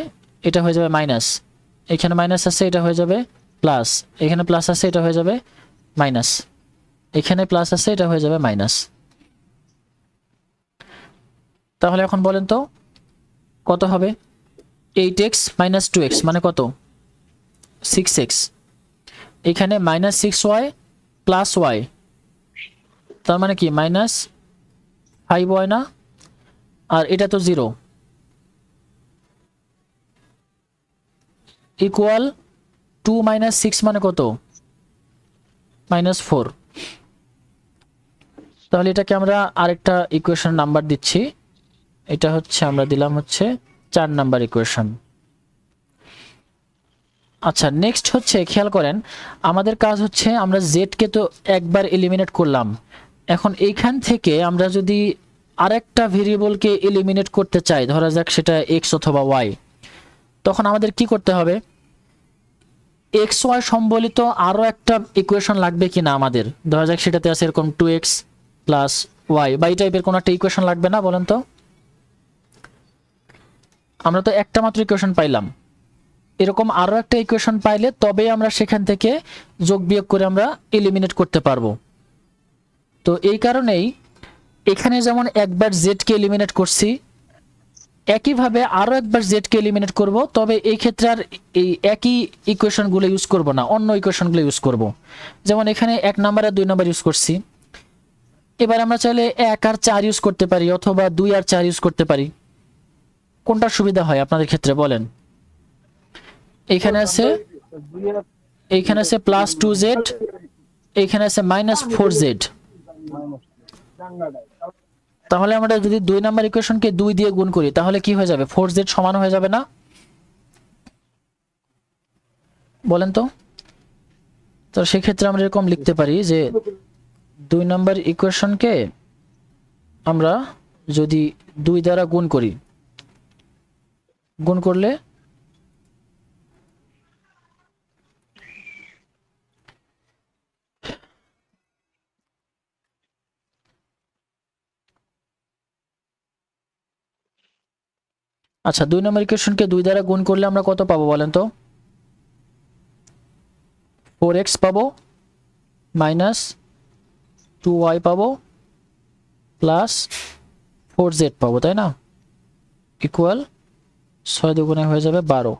এটা হয়ে যাবে মাইনাস, এখানে মাইনাস আছে, এটা হয়ে যাবে প্লাস, এখানে প্লাস আছে এটা হয়ে যাবে মাইনাস, এখানে প্লাস আছে এটা হয়ে যাবে মাইনাস। তাহলে এখন বলেন তো কত হবে? 8x মাইনাস 2x মানে কত? 6x। এখানে মাইনাস 6y প্লাস y, তার মানে কি মাইনাস 5y না? আর এটা তো 0, ইকুয়াল 2 মাইনাস 6 মানে কত? মাইনাস 4। তাহলে এটাকে আমরা আরেকটা ইকুয়েশন নাম্বার দিচ্ছি, এটা হচ্ছে আমরা দিলাম হচ্ছে 4 নাম্বার ইকুয়েশন। আচ্ছা, নেক্সট হচ্ছে খেয়াল করেন, আমাদের কাজ হচ্ছে আমরা জেডকে তো একবার এলিমিনেট করলাম, এখন এইখান থেকে আমরা যদি আরেকটা ভেরিয়েবলকে এলিমিনেট করতে চাই, ধরা যাক সেটা এক্স অথবা ওয়াই, তখন আমাদের কি করতে হবে? এক্স ওয়াই সম্বলিত আরও একটা ইকুয়েশন লাগবে কিনা আমাদের, ধরা যাক সেটাতে আছে এরকম 2x প্লাস ওয়াই বা এই টাইপের কোনো একটা ইকুয়েশন লাগবে না? বলেন তো। আমরা তো একটা মাত্র ইকুয়েশন পাইলাম, এরকম আরও একটা ইকুয়েশন পাইলে তবেই আমরা সেখান থেকে যোগ বিয়োগ করে আমরা এলিমিনেট করতে পারবো। তো এই কারণেই এখানে যেমন একবার জেডকে এলিমিনেট করছি, একইভাবে আরও একবার জেডকে এলিমিনেট করব, তবে এই ক্ষেত্রে আর এই একই ইকুয়েশনগুলো ইউজ করব না, অন্য ইকুয়েশনগুলো ইউজ করব। যেমন এখানে 1 নাম্বার আর 2 নাম্বার ইউজ করছি, এবার আমরা চাইলে 1 আর 4 ইউজ করতে পারি অথবা 2 আর 4 ইউজ করতে পারি। কোনটা সুবিধা হয় আপনাদের ক্ষেত্রে বলেন? এইখানে আছে প্লাস 2z, এইখানে আছে মাইনাস 4z। তাহলে আমরা যদি 2 নাম্বার ইকুয়েশনকে 2 দিয়ে গুণ করি তাহলে কি হয়ে যাবে? 4z সমান হয়ে যাবে না? বলেন তো। তো সেক্ষেত্রে আমরা এরকম লিখতে পারি যে 2 নাম্বার ইকুয়েশনকে আমরা যদি 2 দ্বারা গুণ করি, গুণ করলে আচ্ছা 2 নম্বর ইকুয়েশনকে 2 দ্বারা গুণ করলে আমরা কত পাবো বলেন তো? 4x পাবো মাইনাস 2y পাবো প্লাস 4z পাবো, তাই না? ইকুয়াল 6 দুগুণে হয়ে যাবে 12।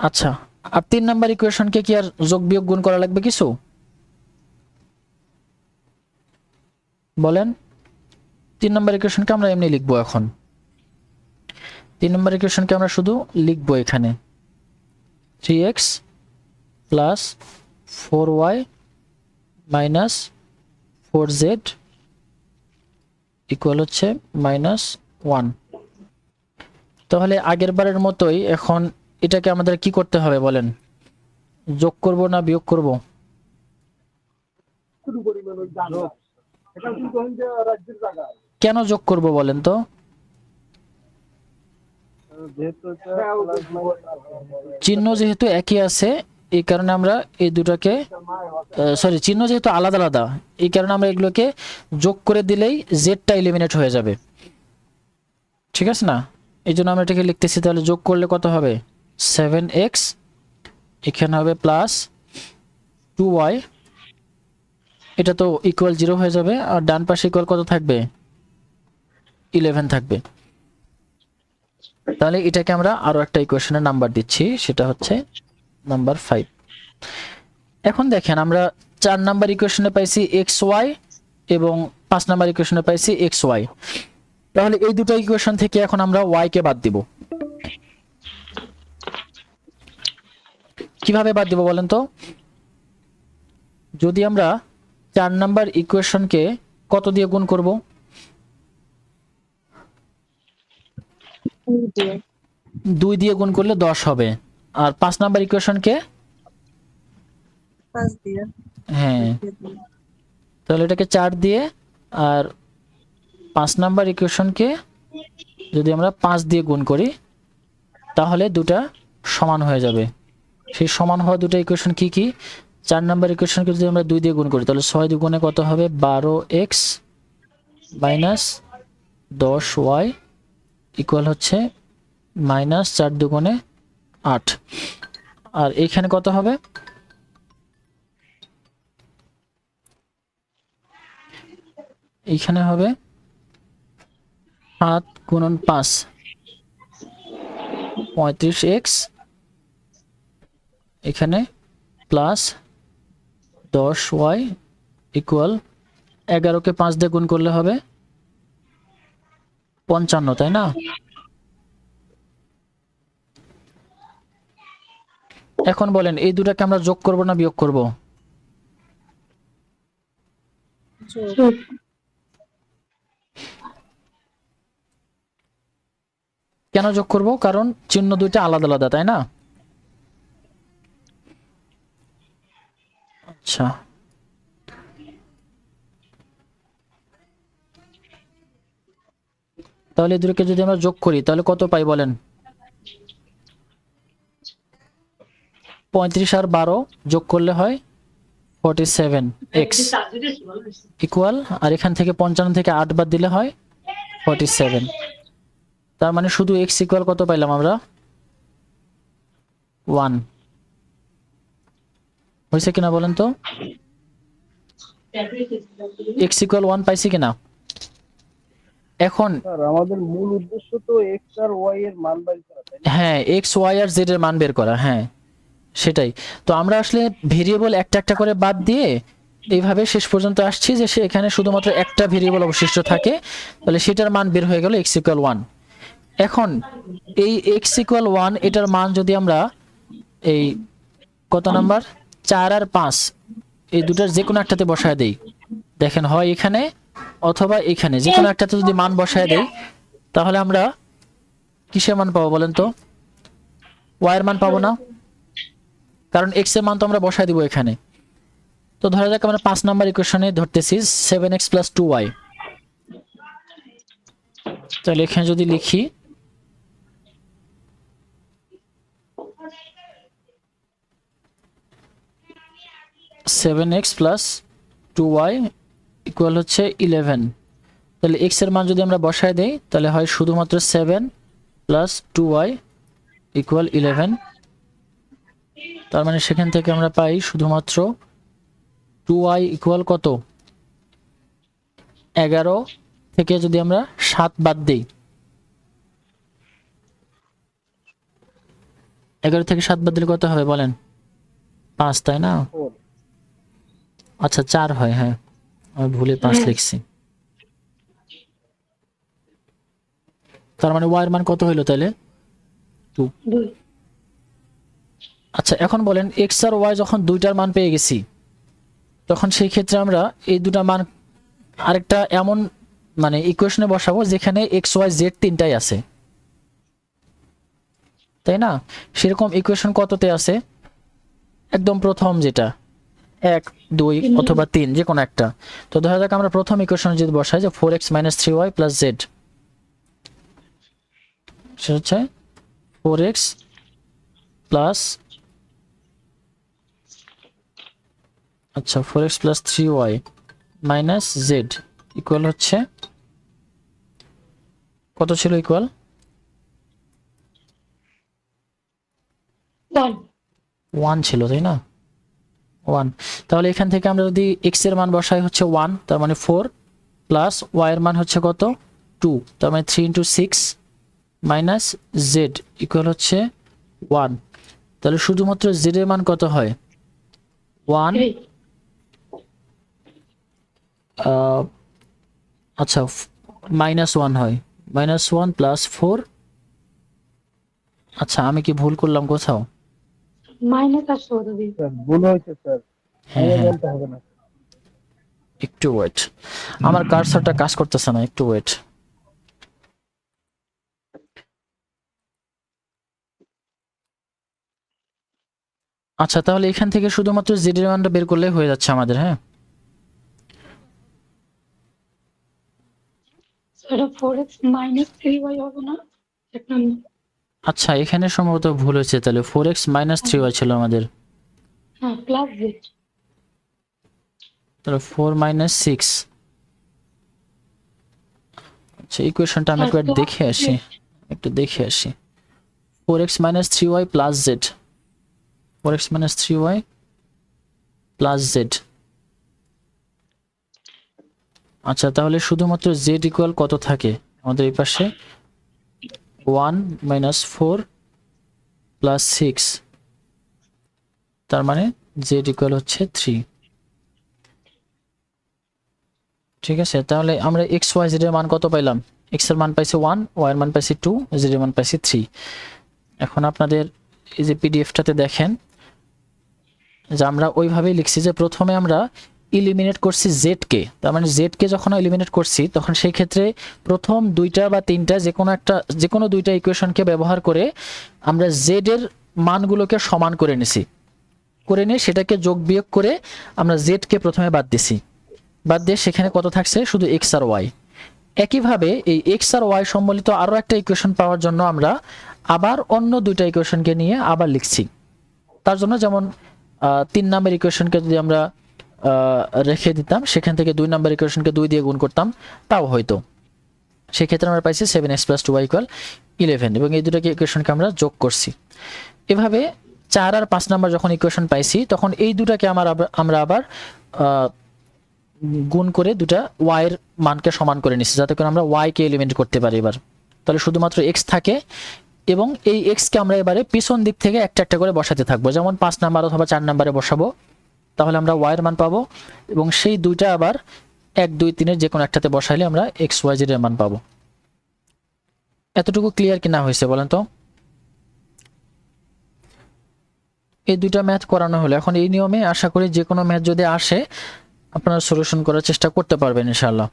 আচ্ছা, আর 3 নম্বর ইকুয়েশনকে কি আর যোগ বিয়োগ গুণ করা লাগবে কিছু? বলেন। 3 নম্বর ইকুয়েশনকে আমরা এমনি লিখবো এখন। 3 নম্বর ইকুয়েশনকে আমরা শুধু লিখবো এখানে 3x plus 4y minus 4z equal হচ্ছে -1। তাহলে আগের বারের মতোই এখন এটাকে আমাদের কি করতে হবে বলেন? যোগ করব না বিয়োগ করব? কেন যোগ করব বলেন তো? চিহ্ন যেহেতু একই আছে এই কারণে আমরা এই দুটাকে চিহ্ন যেহেতু আলাদা আলাদা এই কারণে আমরা এগুলোকে যোগ করে দিলেই জেডটা এলিমিনেট হয়ে যাবে, ঠিক আছে না? এই জন্য আমরা এটাকে লিখতেছি। তাহলে যোগ করলে কত হবে? 7x, এখানে হবে প্লাস 2y, এটা তো ইকুয়াল 0 হয়ে যাবে, আর ডান পাশে ইকুয়াল কত থাকবে? 11 থাকবে। তাহলে এটাকে আমরা আরো একটা ইকুয়েশনের নাম্বার দিচ্ছি, সেটা হচ্ছে নাম্বার 5। এখন দেখেন আমরা 4 নাম্বার ইকুয়েশনে পাইছি xy এবং 5 নাম্বার ইকুয়েশনে পাইছি xy। তাহলে এই দুটো ইকুয়েশন থেকে এখন আমরা y কে বাদ দিব। কিভাবে বাদ দিব বলেন তো? যদি আমরা 4 নাম্বার ইকুয়েশনকে কত দিয়ে গুণ করব? 2 দিয়ে গুণ করলে 10 হবে। আর 5 নাম্বার ইকুয়েশনকে 5 দিয়ে। হ্যাঁ, তাহলে এটাকে 4 দিয়ে, আর 5 নাম্বার ইকুয়েশনকে যদি আমরা 5 দিয়ে গুণ করি তাহলে দুটা সমান হয়ে যাবে। সেই সমান হওয়া দুটো ইকুয়েশন কি কি? 4 নাম্বার ইকুয়েশনকে যদি আমরা 2 দিয়ে গুণ করি তাহলে 6 দুগুণে কত হবে? 12x মাইনাস 10y ইকুয়াল হচ্ছে -4 দুগুণে 8। আর এইখানে কত হবে? এইখানে হবে 7 গুণন 5 35x, এখানে প্লাস 10y ইকুয়াল 11কে 5 দিয়ে গুণ করলে হবে 55, তাই না? এখন বলেন এই দুটাকে আমরা যোগ করব না বিয়োগ করব? যোগ। কেন যোগ করব? কারণ চিহ্ন দুইটা আলাদা আলাদা, তাই না? আচ্ছা, তাহলে এই দুটোকে যদি আমরা যোগ করি তাহলে কত পাই বলেন? 35 আর 12 যোগ করলে হয় 47x ইকুয়াল, আর এখান থেকে 55 থেকে 8 বাদ দিলে হয় 47। তার মানে শুধু x ইকুয়াল কত পাইলাম আমরা? 1 হয়েছে কিনা বলেন তো? x ইকুয়াল 1 পাইছি কিনা? এখন স্যার আমাদের মূল উদ্দেশ্য তো এক্স আর ওয়াই এর মান বের করা, তাই না? হ্যাঁ, এক্স ওয়াই আর জেড এর মান বের করা, হ্যাঁ সেটাই। তো আমরা আসলে ভেরিয়েবল একটা একটা করে বাদ দিয়ে এইভাবে শেষ পর্যন্ত আসছি যে সে এখানে শুধুমাত্র একটা ভেরিয়েবল অবশিষ্ট থাকে, তাহলে সেটার মান বের হয়ে গেল x ইকুয়াল 1। এখন এই x ইকুয়াল 1 এটার মান যদি আমরা এই কত নাম্বার 4 আর 5 এই দুটার যে কোনো একটাতে বসায় দেই, দেখেন হয় এখানে অথবা এখানে যে কোনো একটাতে যদি মান বসায় দেই তাহলে আমরা কিসের মান পাবো বলেন তো? y এর মান পাবো না, কারণ x এর মান তো আমরা বসায় দিব এখানে। তো ধরা যাক আমরা 5 নাম্বার ইকুয়েশনে ধরতেছি 7x + 2y। তাহলে এখানে যদি লিখি 7x + 2y ইকুয়াল হচ্ছে 11, তাহলে x এর মান যদি আমরা বসায় দেই তাহলে হয় শুধুমাত্র 7 + 2y ইকুয়াল 11। তার মানে সেখান থেকে আমরা পাই শুধুমাত্র 2y ইকুয়াল কত? 11 থেকে যদি আমরা 7 বাদ দেই, 11 থেকে 7 বাদ দিলে কত হবে বলেন? 5, তাই না? Four। আচ্ছা 4 হয়, হ্যাঁ আমি ভুলে 5 লিখছি। তার মানে y এর মান কত হইলো তাহলে? 2। 2। আচ্ছা এখন বলেন x আর y যখন দুইটার মান পেয়ে গেছি তখন সেই ক্ষেত্রে আমরা এই দুটা মান আরেকটা এমন মানে ইকুয়েশনে বসাবো যেখানে x y z তিনটাই আছে, তাই না? সেরকম ইকুয়েশন কততে আছে? একদম প্রথম যেটা 1 2 অথবা 3 যে কোনো একটা। তো ধরা যাক আমরা প্রথম ইকুয়েশন যদি বসাই যে 4x - 3y + z, সেটা হচ্ছে 4x প্লাস আচ্ছা 4x + 3y - z ইকুয়াল হচ্ছে কত ছিল? ইকুয়াল 1 ছিল, তাই না? 1। তাহলে এখান থেকে আমরা যদি x এর মান বসাই হচ্ছে 1, তার মানে 4 প্লাস y এর মান হচ্ছে কত? 2, তার মানে 3 × 6 - z ইকুয়াল হচ্ছে 1। তাহলে শুধুমাত্র z এর মান কত হয়? 1 আচ্ছা -1 হয়, -1 + 4। আচ্ছা আমি কি ভুল করলাম কোথাও? মাইনাস আসতে হবে। স্যার ভুল হয়েছে স্যার, হ্যাঁ আমাকে হ্যাঁ, বলতে হবে না। একটু ওয়েট, আমার কার্সারটা কাজ করতেছে না, একটু ওয়েট। আচ্ছা তাহলে এখান থেকে শুধুমাত্র z এর মানটা বের করলে হয়ে যাচ্ছে আমাদের, হ্যাঁ? সেটা 4x - 3y হবে না? এক নম্বর। আচ্ছা এখানে সম্ভবত ভুল হয়েছে, তাহলে 4x - 3y ছিল আমাদের, হ্যাঁ প্লাস z। তাহলে 4 - 6। আচ্ছা ইকুয়েশনটা আমি একবার দেখে আসি, একটু দেখে আসি। 4x - 3y + z 4x minus 3y plus Z. আচ্ছা, তাহলে শুধুমাত্র জেড ইকুয়াল কত থাকে আমাদের এই পাশে? 1 minus 4 প্লাস 6, তার মানে জেড ইকুয়াল হচ্ছে 3। ঠিক আছে, তাহলে আমরা এক্স ওয়াই জেড এর মান কত পাইলাম? এক্স এর মান পাইছি 1, ওয়াই এর মান পাইছি 2, জেড এর মান পাইছি 3। এখন আপনাদের এই যে পিডিএফটাতে দেখেন যে আমরা ওইভাবেই লিখছি যে প্রথমে আমরা এলিমিনেট করছি জেড কে, তার মানে জেড কে যখন এলিমিনেট করছি তখন সেই ক্ষেত্রে প্রথম দুইটা বা তিনটা যে কোনো দুইটা ইকুয়েশনকে ব্যবহার করে আমরা জেড এর মানগুলোকে সমান করে নিছি, করে নিয়ে সেটাকে যোগ বিয়োগ করে আমরা জেড কে প্রথমে বাদ দিছি, বাদ দিয়ে সেখানে কত থাকছে? শুধু এক্স আর ওয়াই। একইভাবে এই এক্স আর ওয়াই সম্বলিত আরও একটা ইকুয়েশন পাওয়ার জন্য আমরা আবার অন্য দুইটা ইকুয়েশনকে নিয়ে আবার লিখছি। তার জন্য যেমন 3 নম্বর ইকুয়েশনকে যদি আমরা রেখে দিতাম, সেখান থেকে 2 নম্বর ইকুয়েশনকে 2 দিয়ে গুণ করতাম, তাও হয়তো। সেক্ষেত্রে আমরা পাইছি 7x + 2y = 11, এবং এই দুটো ইকুয়েশনকে আমরা যোগ করছি। এভাবে 4 আর 5 নম্বর যখন ইকুয়েশন পাইছি তখন এই দুটাকে আমরা আবার গুণ করে দুটা y এর মানকে সমান করে নিচ্ছি, যাতে করে আমরা y কে এলিমিনেট করতে পারি এবার। তাহলে শুধুমাত্র x থাকে, এবং এই x কে আমরা এবারে পিছন দিক থেকে একটা একটা করে বসাতে থাকবো। যেমন 5 নাম্বার অথবা 4 নম্বরে বসাবো, তাহলে আমরা y এর মান পাবো, এবং সেই দুইটা আবার 1 2 3 এর যে কোনো একটাতে বসাইলে আমরা x y z এর মান পাবো। এতটুকু ক্লিয়ার কি না হয়েছে বলেন তো? এই দুইটা ম্যাথ করানো হলো। এখন এই নিয়মে আশা করি যে কোনো ম্যাথ যদি আসে আপনারা সলিউশন করার চেষ্টা করতে পারবেন ইনশাআল্লাহ।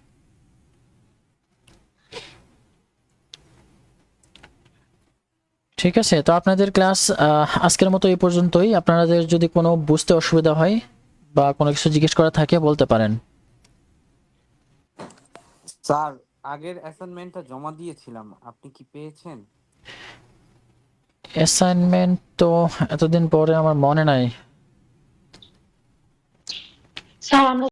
ঠিক আছে, তো আপনাদের ক্লাস আজকের মতো এই পর্যন্তই। আপনাদের যদি কোনো বুঝতে অসুবিধা হয় বা কোনো কিছু জিজ্ঞেস করা থাকে বলতে পারেন। স্যার, আগের অ্যাসাইনমেন্টটা জমা দিয়েছিলাম, আপনি কি পেয়েছেন? অ্যাসাইনমেন্ট তো এতদিন পরে আমার মনে নাই। স্যার আমরা